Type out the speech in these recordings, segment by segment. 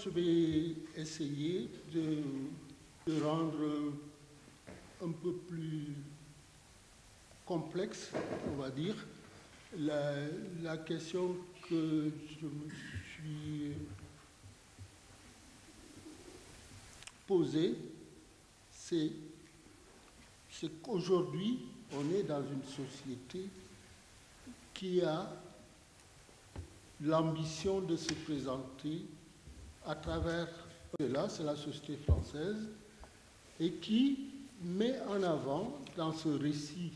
je vais essayer de rendre un peu plus complexe, on va dire, la question que je me suis posée, c'est qu'aujourd'hui, on est dans une société qui a l'ambition de se présenter à travers cela, c'est la société française, et qui met en avant dans ce récit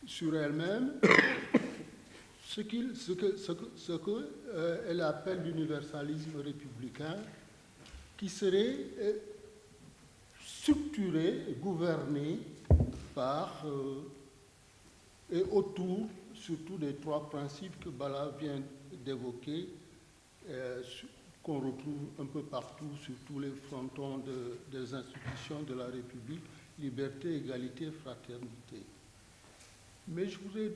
sur elle-même ce qu'elle appelle l'universalisme républicain, qui serait structuré, gouverné par et autour surtout des trois principes que Bala vient d'évoquer, qu'on retrouve un peu partout sur tous les frontons des institutions de la République: liberté, égalité, fraternité. Mais je voudrais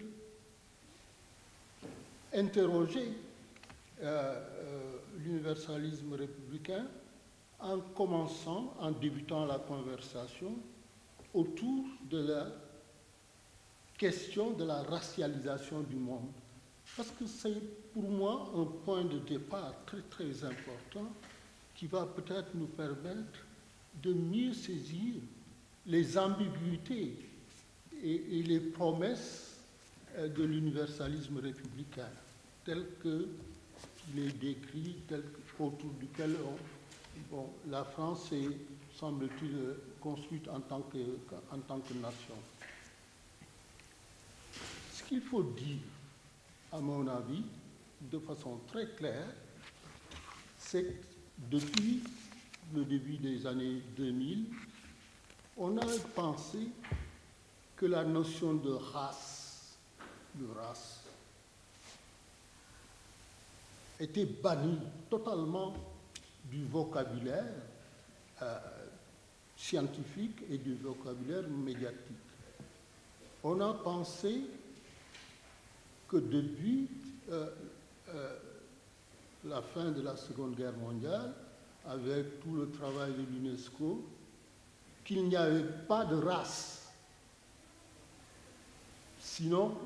interroger l'universalisme républicain en commençant, en débutant la conversation autour de la question de la racialisation du monde. Parce que c'est pour moi un point de départ très très important qui va peut-être nous permettre de mieux saisir les ambiguïtés et les promesses de l'universalisme républicain tel qu'il est décrit, autour duquel la France est, semble-t-il, construite en tant que nation. Ce qu'il faut dire, à mon avis, de façon très claire, c'est que depuis le début des années 2000, on a pensé que la notion de race était bannie totalement du vocabulaire scientifique et du vocabulaire médiatique. On a pensé que depuis la fin de la Seconde Guerre mondiale, avec tout le travail de l'UNESCO, qu'il n'y avait pas de race, sinon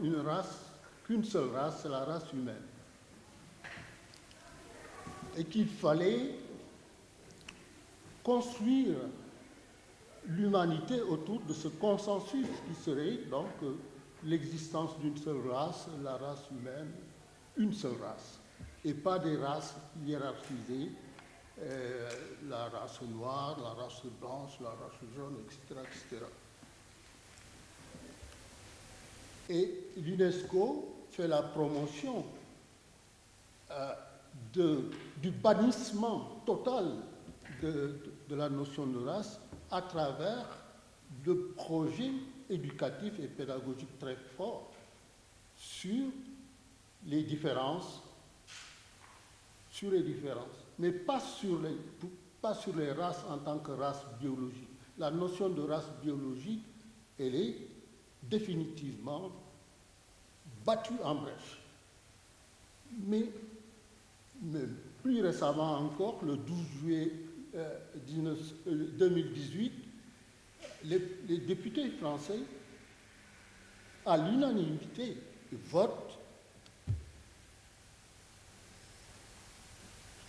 qu'une seule race, c'est la race humaine. Et qu'il fallait construire l'humanité autour de ce consensus qui serait donc l'existence d'une seule race, la race humaine, une seule race, et pas des races hiérarchisées, la race noire, la race blanche, la race jaune, etc., etc. Et l'UNESCO fait la promotion du bannissement total de la notion de race à travers de projets éducatifs et pédagogiques très forts sur les différences, mais pas sur les races en tant que race biologique. La notion de race biologique, elle est définitivement battue en brèche. Mais plus récemment encore, le 12 juillet 2018, les députés français, à l'unanimité, votent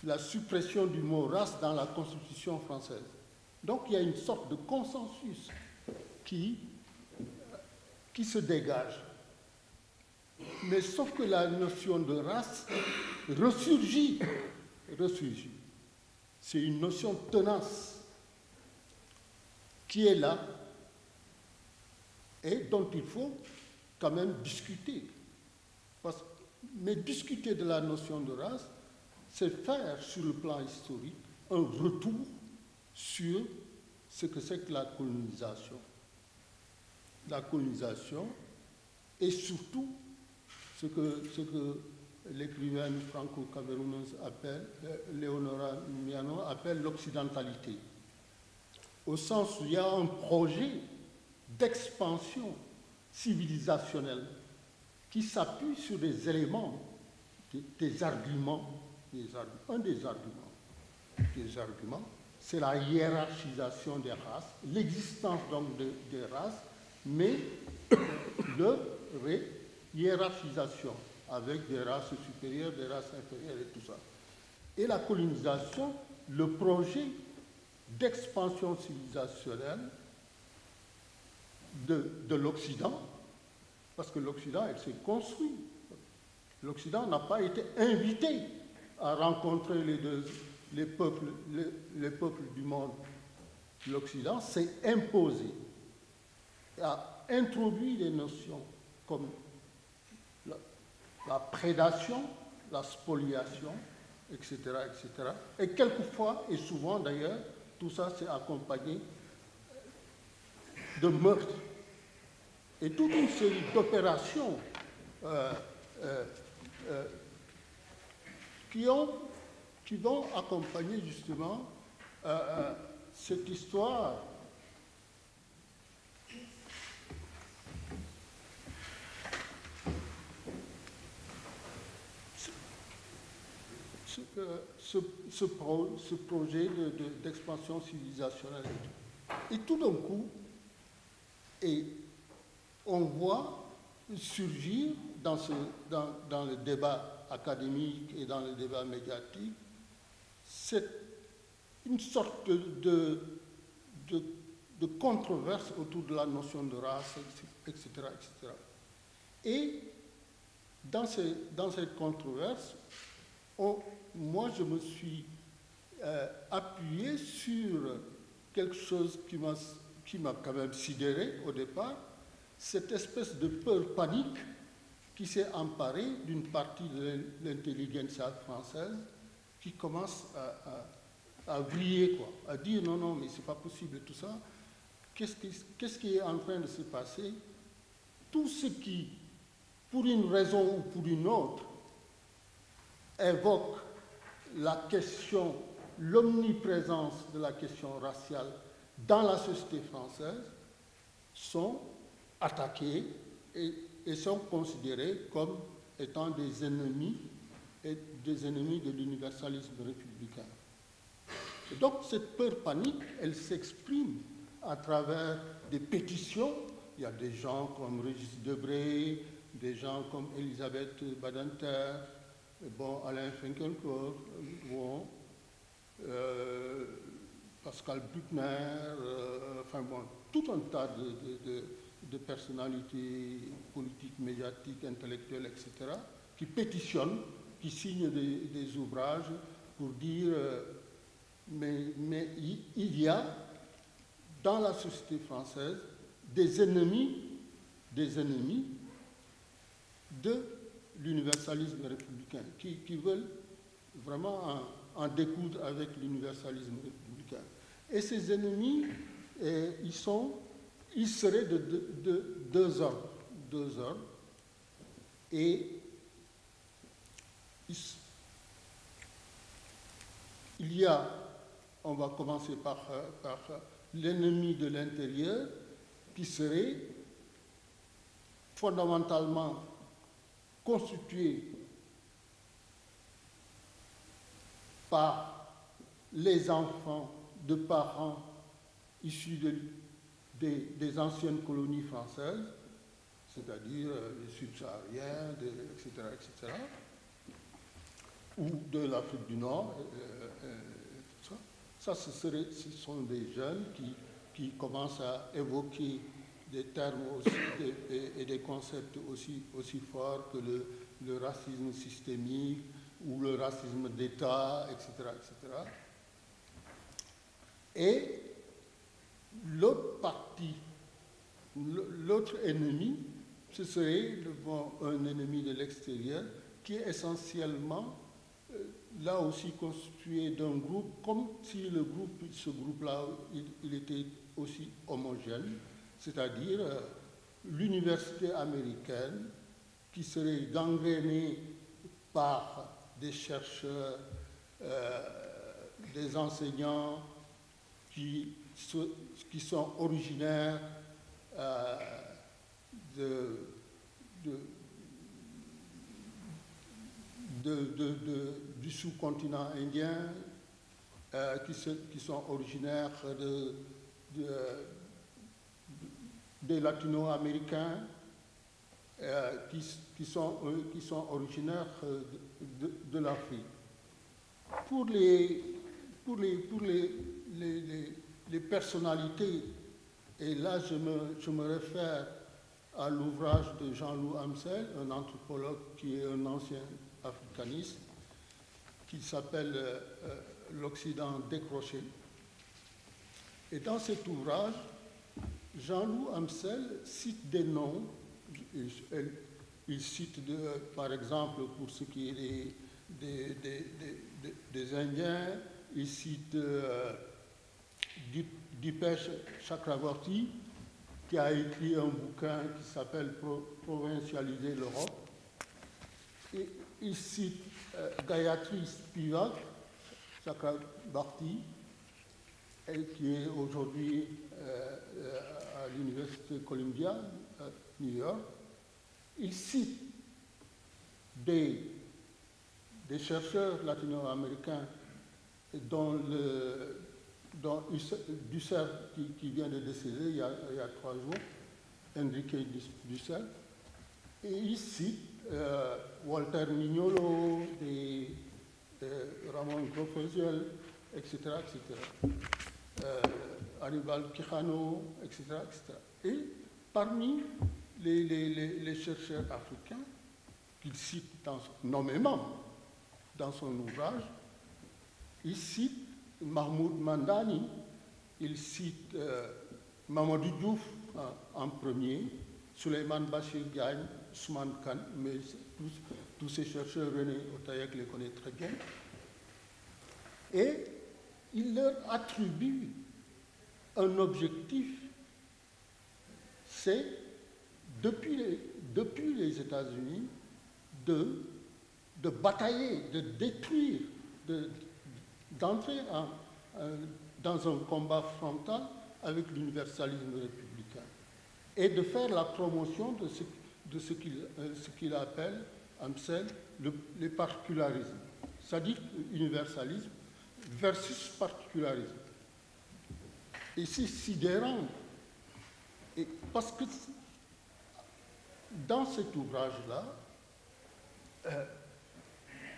la suppression du mot race dans la Constitution française. Donc il y a une sorte de consensus qui se dégage. Mais sauf que la notion de race ressurgit. C'est une notion tenace qui est là et dont il faut quand même discuter. Mais discuter de la notion de race, c'est faire sur le plan historique un retour sur ce que c'est que la colonisation. La colonisation et surtout ce que l'écrivaine franco-camerounaise Léonora Miano appelle l'occidentalité, au sens où il y a un projet d'expansion civilisationnelle qui s'appuie sur des éléments, des arguments un des arguments, c'est la hiérarchisation des races, l'existence donc des races, mais leur hiérarchisation avec des races supérieures, des races inférieures et tout ça. Et la colonisation, le projet d'expansion civilisationnelle de l'Occident, parce que l'Occident, elle s'est construite. L'Occident n'a pas été invité à rencontrer les peuples du monde. L'Occident s'est imposé, a introduit des notions comme la prédation, la spoliation, etc., etc. Et quelquefois, et souvent d'ailleurs, tout ça s'est accompagné de meurtres. Et toute une série d'opérations qui vont accompagner justement cette histoire. Ce projet d'expansion civilisationnelle. Et tout d'un coup, on voit surgir dans le débat académique et dans le débat médiatique une sorte de controverse autour de la notion de race, etc. etc. Et dans cette controverse, moi je me suis appuyé sur quelque chose qui m'a quand même sidéré au départ, cette espèce de peur panique qui s'est emparée d'une partie de l'intelligentsia française qui commence à vriller, quoi, à dire non, mais c'est pas possible tout ça. Qu'est-ce qui est en train de se passer? Tout ce qui, pour une raison ou pour une autre, évoque la question, l'omniprésence de la question raciale dans la société française, sont attaqués et sont considérés comme étant des ennemis de l'universalisme républicain. Et donc cette peur panique, elle s'exprime à travers des pétitions. Il y a des gens comme Régis Debray, des gens comme Elisabeth Badinter, bon, Alain Finkielkraut, bon, Pascal Bruckner, enfin bon, tout un tas de personnalités politiques, médiatiques, intellectuelles, etc., qui pétitionnent, qui signent des ouvrages pour dire mais il y a dans la société française des ennemis de l'universalisme républicain, qui veulent vraiment en découdre avec l'universalisme républicain. Et ces ennemis, ils seraient de deux ordres. Et il y a, on va commencer par l'ennemi de l'intérieur, qui serait fondamentalement constitué par les enfants de parents issus des anciennes colonies françaises, c'est-à-dire les subsahariens, etc., etc., ou de l'Afrique du Nord, tout ça. Ça, ce sont des jeunes qui commencent à évoquer des termes et des concepts aussi forts que le racisme systémique ou le racisme d'État, etc., etc. Et l'autre partie, l'autre ennemi, ce serait un ennemi de l'extérieur qui est essentiellement là aussi constitué d'un groupe, comme si ce groupe-là, il était aussi homogène, c'est-à-dire l'université américaine qui serait gangrénée par des chercheurs, des enseignants qui sont originaires du sous-continent indien, qui sont originaires des latino-américains, qui sont originaires de l'Afrique. Pour les personnalités, et là je me réfère à l'ouvrage de Jean-Loup Amsel, un anthropologue qui est un ancien africaniste, qui s'appelle L'Occident décroché. Et dans cet ouvrage, Jean-Loup Amsel cite des noms. Il cite, par exemple, pour ce qui est des Indiens, il cite Dipesh Chakravorty, qui a écrit un bouquin qui s'appelle Provincialiser l'Europe. Et il cite Gayatri Spivak Chakrabarty, qui est aujourd'hui à l'Université Columbia, à New York. Il cite des chercheurs latino-américains, dont Dussel, qui vient de décéder il y a 3 jours, Enrique Dussel, et il cite Walter Mignolo, Ramon Grofosiel, etc., Aníbal Quijano, etc., etc. Et parmi les chercheurs africains qu'il cite nommément dans son ouvrage, il cite Mahmoud Mandani, il cite Mamadou Diouf en premier, Souleymane Bachir Diagne, Ousmane Kane, mais tous ces chercheurs, René Otaïek les connaît très bien, et il leur attribue un objectif, c'est, depuis les États-Unis, de batailler, de détruire, d'entrer dans un combat frontal avec l'universalisme républicain et de faire la promotion de ce qu'il appelle, Amsel, les particularismes, c'est-à-dire universalisme versus particularisme. Et c'est sidérant, parce que dans cet ouvrage-là,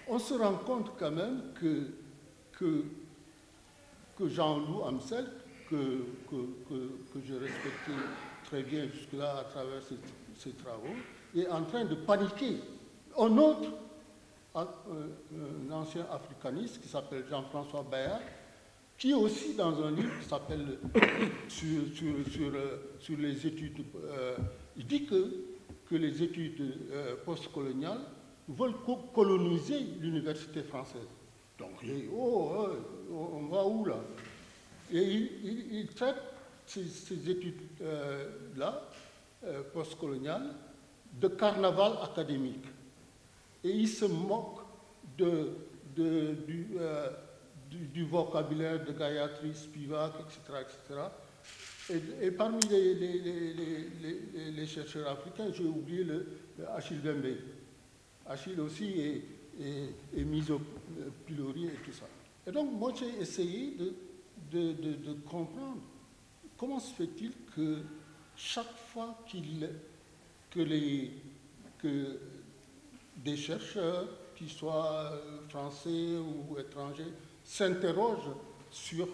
on se rend compte quand même que Jean-Loup Amsel, que je respectais très bien jusque-là à travers ses travaux, est en train de paniquer. Un autre, un ancien africaniste qui s'appelle Jean-François Bayard, qui est aussi dans un livre qui s'appelle sur les études, il dit que les études postcoloniales veulent coloniser l'université française. Donc, on va où là? Et il traite ces études-là, postcoloniales, de carnaval académique. Et il se moque du vocabulaire de Gayatri Spivak, etc., etc. Et parmi les chercheurs africains, j'ai oublié Achille Bembe. Achille aussi est mis au pilori et tout ça. Et donc, moi, j'ai essayé de comprendre comment se fait-il que chaque fois que des chercheurs, qu'ils soient français ou étrangers, s'interrogent sur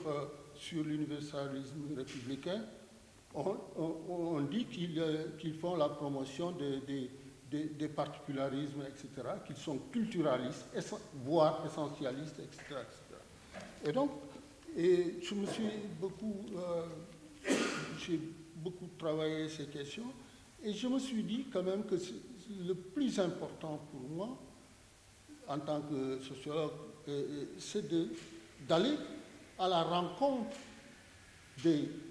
l'universalisme républicain, on dit qu'ils font la promotion des particularismes, etc., qu'ils sont culturalistes, voire essentialistes, etc., etc. Et donc, je me suis j'ai beaucoup travaillé ces questions, et je me suis dit quand même que le plus important pour moi, en tant que sociologue, c'est d'aller à la rencontre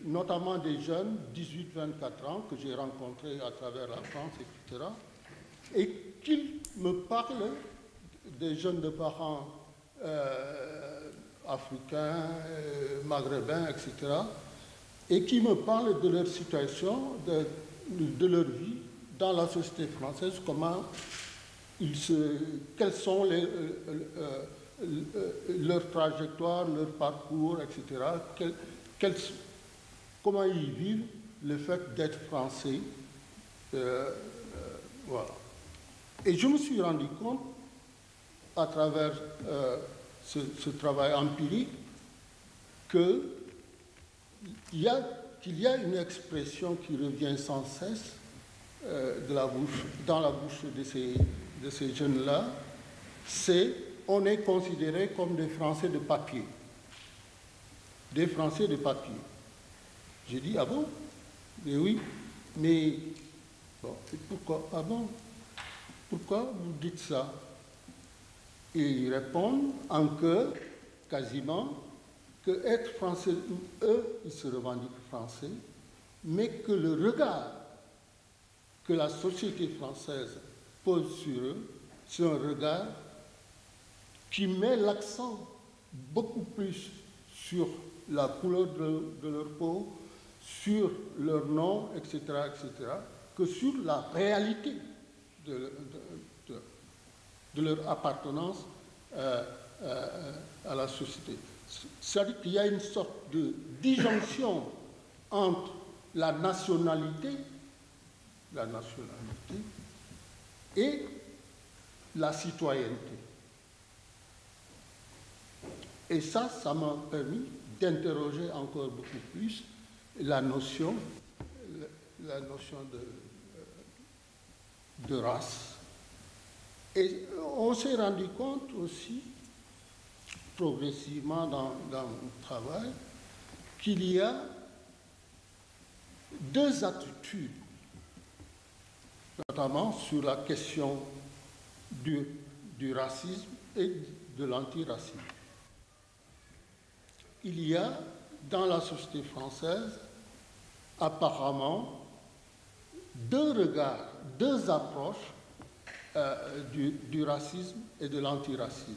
notamment des jeunes, 18-24 ans, que j'ai rencontrés à travers la France, etc., et qu'ils me parlent des jeunes de parents africains, maghrébins, etc., et qui me parlent de leur situation, de leur vie dans la société française, comment quelles sont leurs trajectoires, leur parcours, etc. Comment ils vivent le fait d'être français. Voilà. Et je me suis rendu compte, à travers ce travail empirique, qu'il y a une expression qui revient sans cesse dans la bouche de ces jeunes-là, c'est on est considéré comme des Français de papier. Des Français de papier. J'ai dit, ah bon? Mais oui, mais bon, pourquoi? Ah bon? Pourquoi vous dites ça? Et ils répondent en chœur, quasiment, que être français, eux, ils se revendiquent français, mais que le regard que la société française pose sur eux, c'est un regard qui met l'accent beaucoup plus sur la couleur de leur peau, sur leur nom, etc., que sur la réalité de leur appartenance à la société. C'est-à-dire qu'il y a une sorte de disjonction entre la nationalité et la citoyenneté. Et ça m'a permis d'interroger encore beaucoup plus la notion de race. Et on s'est rendu compte aussi, progressivement dans mon travail, qu'il y a deux attitudes, notamment sur la question du racisme et de l'antiracisme. Il y a dans la société française apparemment deux regards, deux approches du racisme et de l'antiracisme.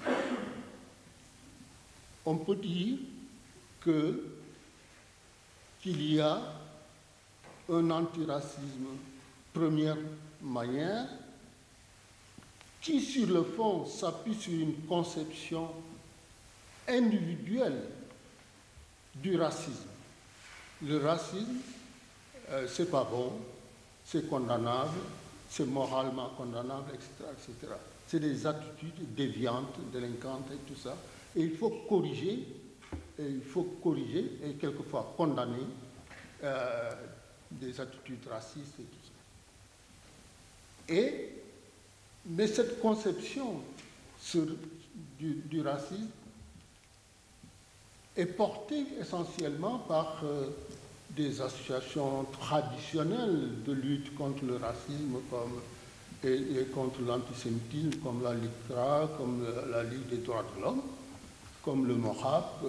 On peut dire qu'il y a un antiracisme première manière qui, sur le fond, s'appuie sur une conception individuelle du racisme. Le racisme, c'est pas bon, c'est condamnable, c'est moralement condamnable, etc. C'est des attitudes déviantes, délinquantes et tout ça. Et il faut corriger, et quelquefois condamner des attitudes racistes et tout ça. Mais cette conception du racisme est portée essentiellement par des associations traditionnelles de lutte contre le racisme et contre l'antisémitisme, comme la LICRA, comme la Ligue des droits de l'homme, comme le MORAP,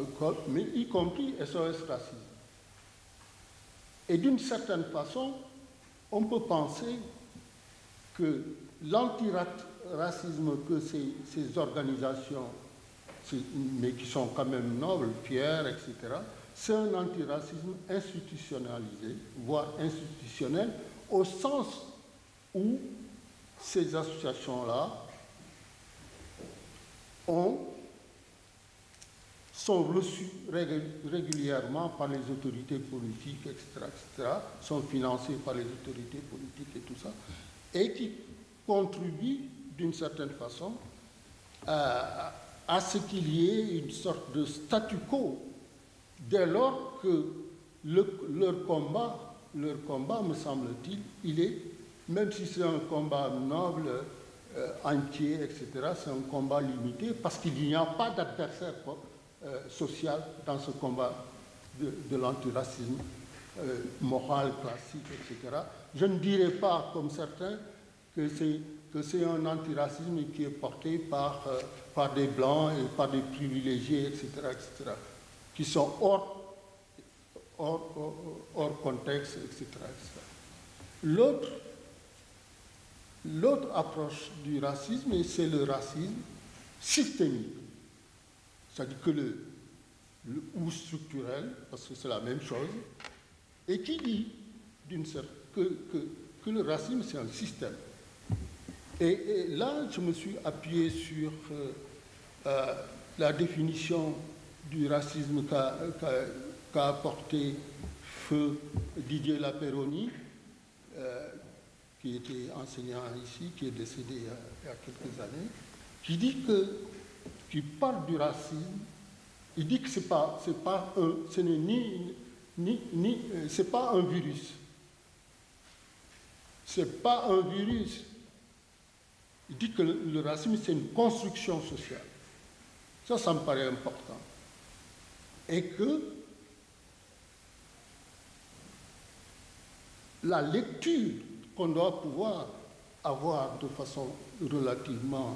mais y compris SOS Racisme. Et d'une certaine façon, on peut penser que l'antiracisme que ces organisations, mais qui sont quand même nobles, fiers, etc., c'est un antiracisme institutionnalisé, voire institutionnel, au sens où ces associations-là sont reçues régulièrement par les autorités politiques, etc., sont financées par les autorités politiques et tout ça, et qui contribuent d'une certaine façon à ce qu'il y ait une sorte de statu quo, dès lors que leur combat, me semble-t-il, il est, même si c'est un combat noble, entier, etc., c'est un combat limité, parce qu'il n'y a pas d'adversaire social dans ce combat de l'antiracisme moral, classique, etc. Je ne dirais pas, comme certains, que c'est un antiracisme qui est porté par des blancs et par des privilégiés, etc., qui sont hors contexte, etc. L'autre approche du racisme, c'est le racisme systémique, c'est-à-dire ou structurel, parce que c'est la même chose, et qui dit que le racisme, c'est un système. Et là, je me suis appuyé sur la définition du racisme qu'a apporté feu Didier Lapeyronie, qui était enseignant ici, qui est décédé il y a quelques années, qui dit que, qui parle du racisme, il dit que ce n'est pas un virus. C'est pas un virus. Il dit que le racisme, c'est une construction sociale. Ça me paraît important. Et que la lecture qu'on doit pouvoir avoir de façon relativement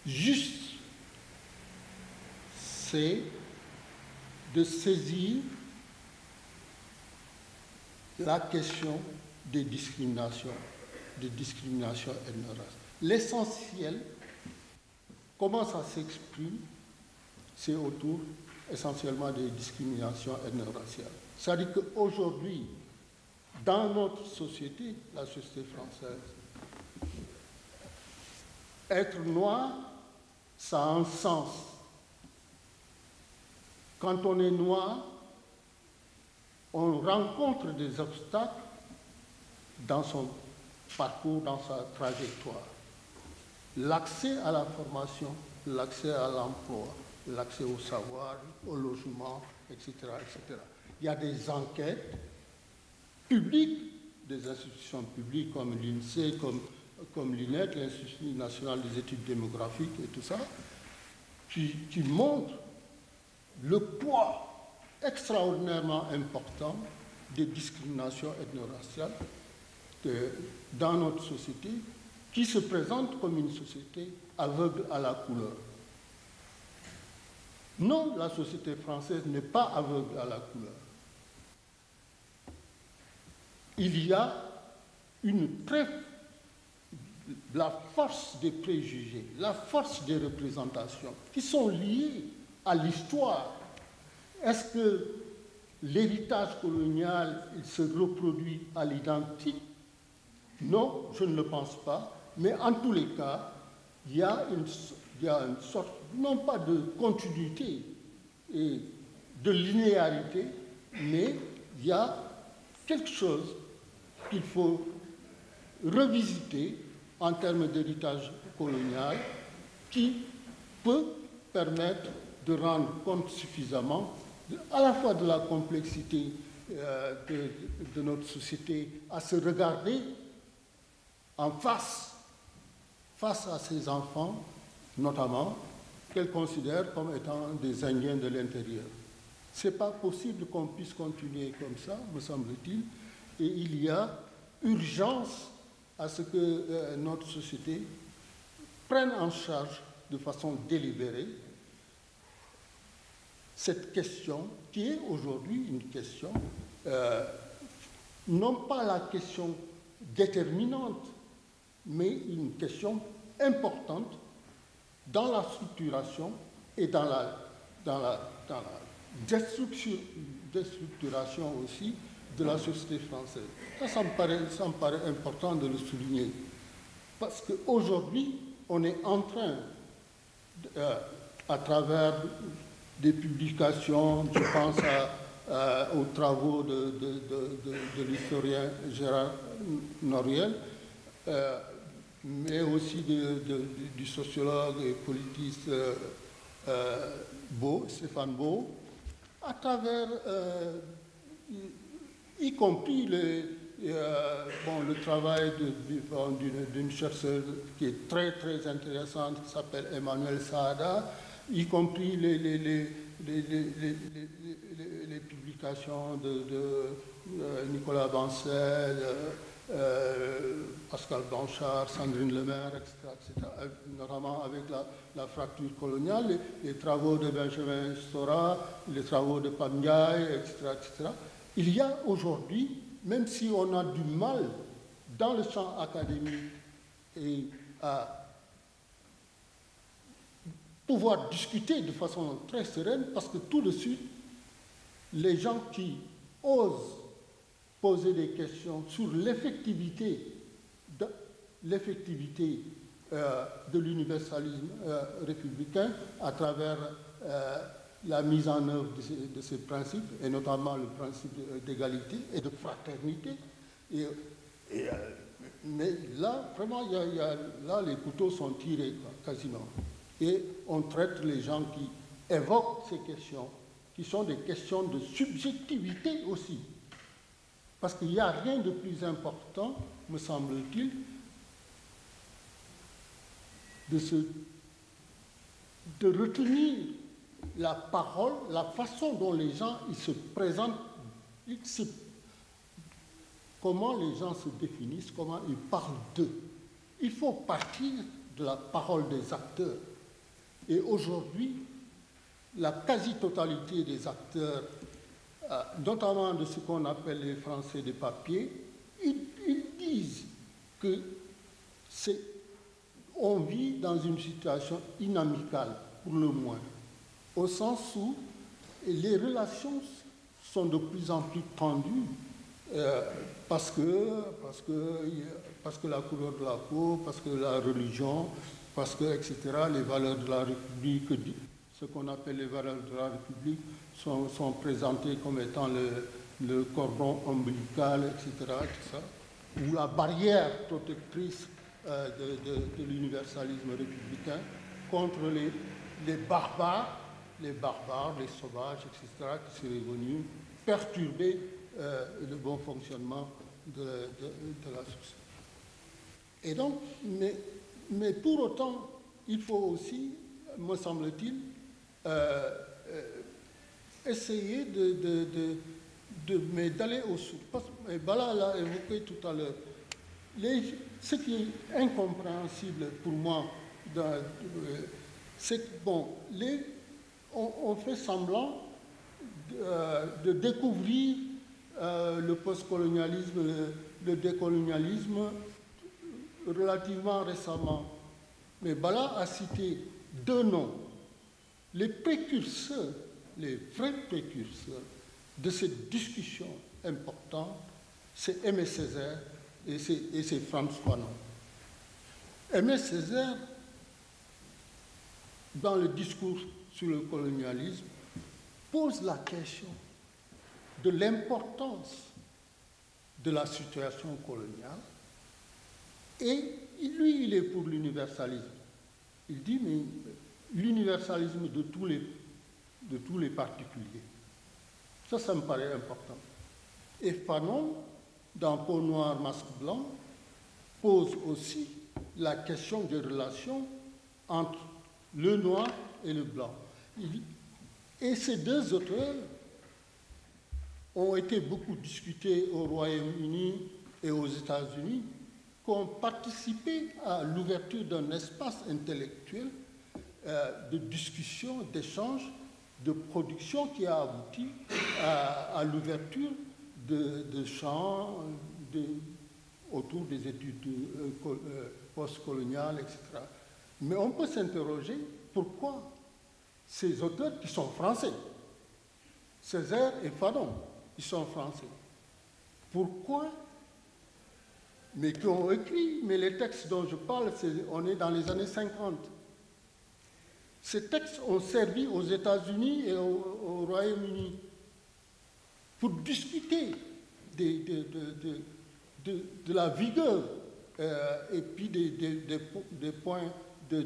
juste, c'est de saisir la question des discriminations ethno-raciales. L'essentiel, comment ça s'exprime, c'est autour essentiellement des discriminations ethno-raciales. C'est-à-dire qu'aujourd'hui, dans notre société, la société française, être noir, ça a un sens. Quand on est noir, on rencontre des obstacles dans son parcours, dans sa trajectoire. L'accès à la formation, l'accès à l'emploi, l'accès au savoir, au logement, etc., etc. Il y a des enquêtes publiques, des institutions publiques comme l'INSEE, comme l'INED, l'Institut national des études démographiques et tout ça, qui montrent le poids extraordinairement important des discriminations ethno-raciales dans notre société, qui se présente comme une société aveugle à la couleur. Non, la société française n'est pas aveugle à la couleur. Il y a la force des préjugés, la force des représentations qui sont liées à l'histoire. Est-ce que l'héritage colonial il se reproduit à l'identique? Non, je ne le pense pas. Mais en tous les cas, il y a une sorte, non pas de continuité et de linéarité, mais il y a quelque chose qu'il faut revisiter en termes d'héritage colonial qui peut permettre de rendre compte suffisamment à la fois de la complexité de notre société à se regarder en face à ces enfants, notamment, qu'elle considère comme étant des Indiens de l'intérieur. Ce n'est pas possible qu'on puisse continuer comme ça, me semble-t-il, et il y a urgence à ce que notre société prenne en charge de façon délibérée cette question qui est aujourd'hui une question, non pas la question déterminante, mais une question importante dans la structuration et dans la déstructuration aussi de la société française. Ça me paraît important de le souligner. Parce qu'aujourd'hui, on est en train, à travers des publications, je pense aux travaux de l'historien Gérard Noriel, mais aussi du sociologue et politiste Stéphane Beau, à travers, y compris le travail d'une chercheuse qui est très très intéressante, qui s'appelle Emmanuel Saada, y compris les publications de Nicolas Bancel, Pascal Blanchard, Sandrine Lemaire, etc., notamment avec la fracture coloniale, les travaux de Benjamin Stora, les travaux de Pandiaï, etc. Il y a aujourd'hui, même si on a du mal dans le champ académique et à pouvoir discuter de façon très sereine, parce que tout de suite, les gens qui osent poser des questions sur l'effectivité l'effectivité de l'universalisme républicain à travers la mise en œuvre de ces principes, et notamment le principe d'égalité et de fraternité. Mais là, vraiment, là, les couteaux sont tirés, quoi, quasiment. Et on traite les gens qui évoquent ces questions, qui sont des questions de subjectivité aussi. Parce qu'il n'y a rien de plus important, me semble-t-il, de retenir la parole, la façon dont les gens ils se présentent, comment les gens se définissent, comment ils parlent d'eux. Il faut partir de la parole des acteurs. Et aujourd'hui, la quasi-totalité des acteurs, notamment de ce qu'on appelle les Français des papiers, ils disent que on vit dans une situation inamicale, pour le moins, au sens où les relations sont de plus en plus tendues parce que la couleur de la peau, parce que la religion, parce que, etc., les valeurs de la République, ce qu'on appelle les valeurs de la République, sont présentées comme étant le cordon ombilical, etc., tout ça, ou la barrière protectrice de l'universalisme républicain contre les barbares, les sauvages, etc., qui seraient venus perturber le bon fonctionnement de la société. Et donc, mais pour autant, il faut aussi, me semble-t-il, essayer d'aller au sources. Bala l'a évoqué tout à l'heure. Ce qui est incompréhensible pour moi, c'est que, bon, on fait semblant de découvrir le postcolonialisme, le décolonialisme relativement récemment. Mais Bala a cité deux noms. Les précurseurs, les vrais précurseurs de cette discussion importante, c'est Aimé Césaire et c'est Frantz Fanon. Aimé Césaire, dans le discours sur le colonialisme, pose la question de l'importance de la situation coloniale et lui, il est pour l'universalisme. Il dit, mais l'universalisme de tous les particuliers. Ça me paraît important. Et Fanon, dans Peau noire, masque blanc, pose aussi la question des relations entre le noir et le blanc. Et ces deux auteurs ont été beaucoup discutés au Royaume-Uni et aux États-Unis, qui ont participé à l'ouverture d'un espace intellectuel de discussion, d'échange, de production qui a abouti à l'ouverture de champs autour des études postcoloniales, etc. Mais on peut s'interroger pourquoi ces auteurs qui sont français, Césaire et Fanon, ils sont français, pourquoi, mais qui ont écrit, mais les textes dont je parle, on est dans les années 50. Ces textes ont servi aux États-Unis et au Royaume-Uni pour discuter de la vigueur et puis des points de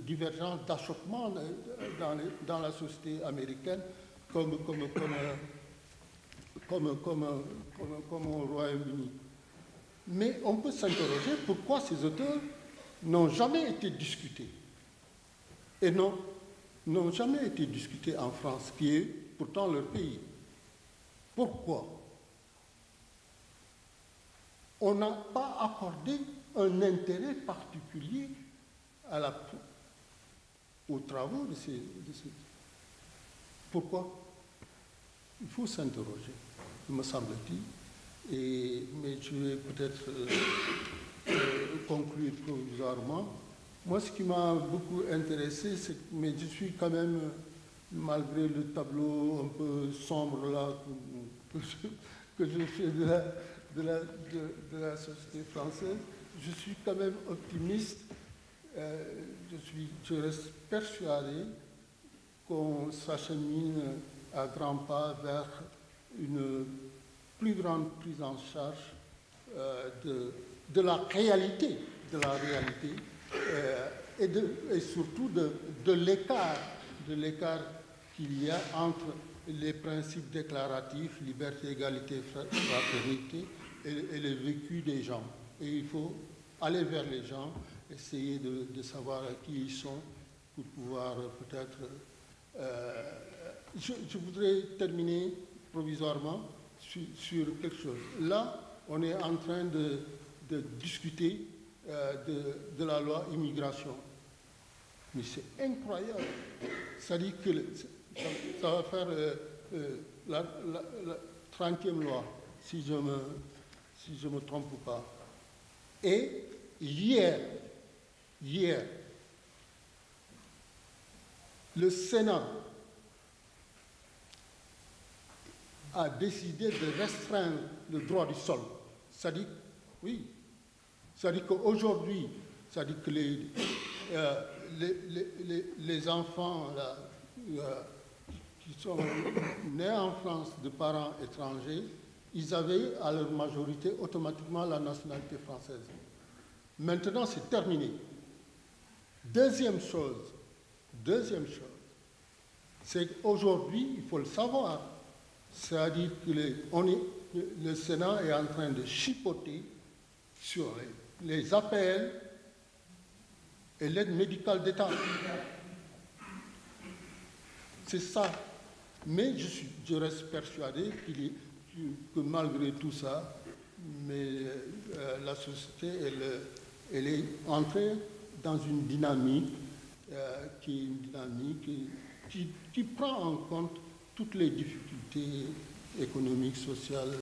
divergence, d'achoppement dans la société américaine comme au Royaume-Uni. Mais on peut s'interroger pourquoi ces auteurs n'ont jamais été discutés et n'ont jamais été discutés en France, qui est pourtant leur pays. Pourquoi? On n'a pas accordé un intérêt particulier aux travaux de ces... Pourquoi? Il faut s'interroger, me semble-t-il. Mais je vais peut-être conclure provisoirement. Moi, ce qui m'a beaucoup intéressé, mais je suis quand même, malgré le tableau un peu sombre là que je fais de la société française, je suis quand même optimiste. Je reste persuadé qu'on s'achemine à grands pas vers une plus grande prise en charge de la réalité, et surtout de l'écart qu'il y a entre les principes déclaratifs, liberté, égalité, fraternité, et le vécu des gens. Et il faut aller vers les gens, essayer de savoir qui ils sont pour pouvoir peut-être... je voudrais terminer provisoirement sur quelque chose. Là, on est en train de discuter de la loi immigration. Mais c'est incroyable. C'est-à-dire que ça va faire la 30e loi, si je me trompe pas. Et hier, le Sénat a décidé de restreindre le droit du sol. C'est-à-dire, oui, c'est-à-dire qu'aujourd'hui, c'est-à-dire que les enfants là, qui sont nés en France de parents étrangers, ils avaient à leur majorité automatiquement la nationalité française. Maintenant, c'est terminé. Deuxième chose, c'est qu'aujourd'hui, il faut le savoir, c'est-à-dire que le Sénat est en train de chipoter sur les APL et l'aide médicale d'État. C'est ça. Mais je reste persuadé que malgré tout ça, la société, elle est entrée dans une dynamique qui prend en compte toutes les difficultés économiques, sociales